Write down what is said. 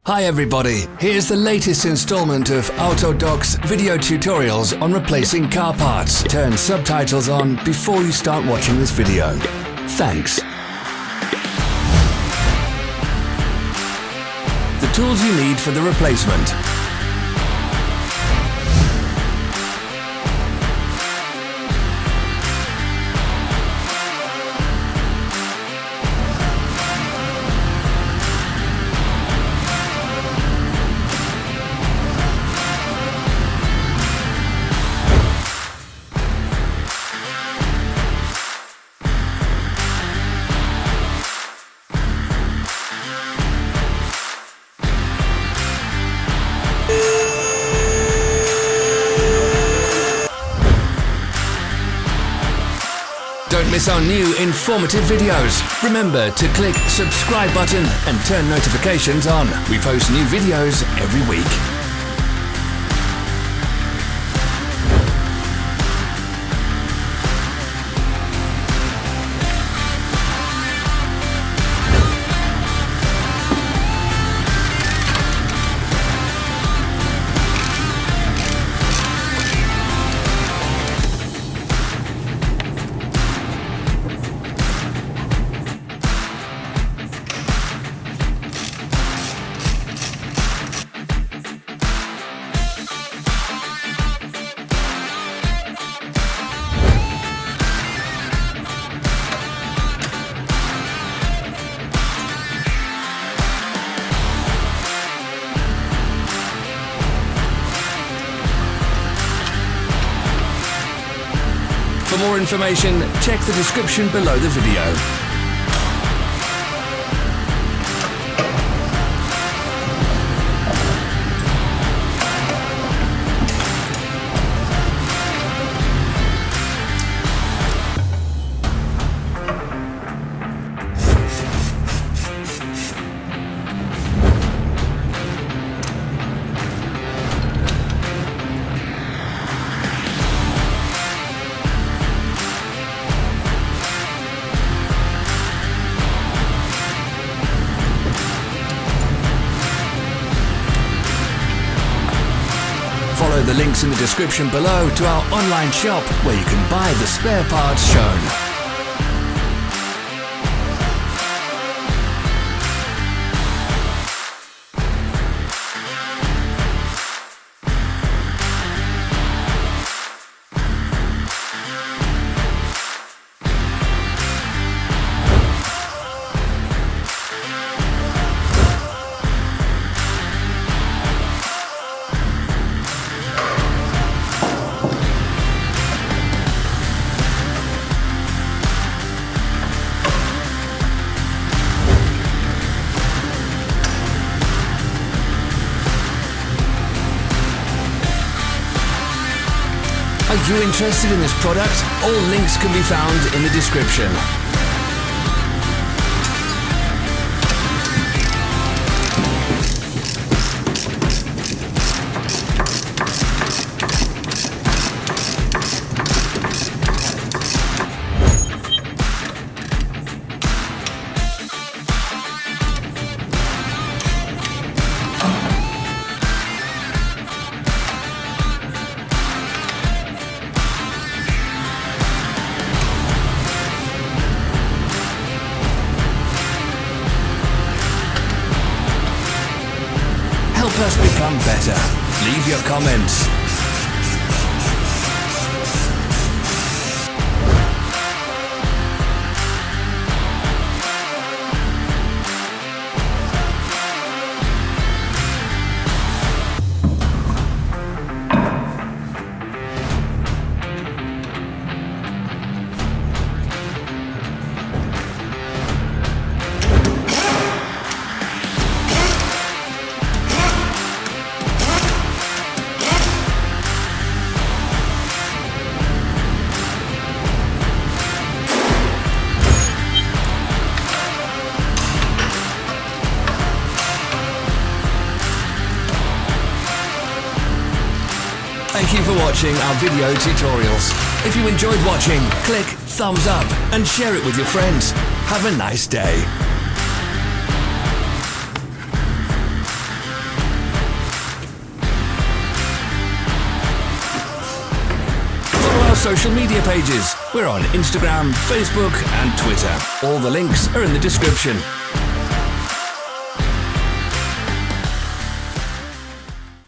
Hi everybody, here's the latest installment of Autodoc's video tutorials on replacing car parts. Turn subtitles on before you start watching this video. Thanks. The tools you need for the replacement. Don't miss our new informative videos. Remember to click subscribe button and turn notifications on. We post new videos every week. For more information, check the description below the video. Follow the links in the description below to our online shop where you can buy the spare parts shown. Are you interested in this product? All links can be found in the description. Help us become better. Leave your comments. Thank you for watching our video tutorials. If you enjoyed watching, click thumbs up and share it with your friends. Have a nice day. social media pages. We're on Instagram, Facebook and Twitter. All the links are in the description.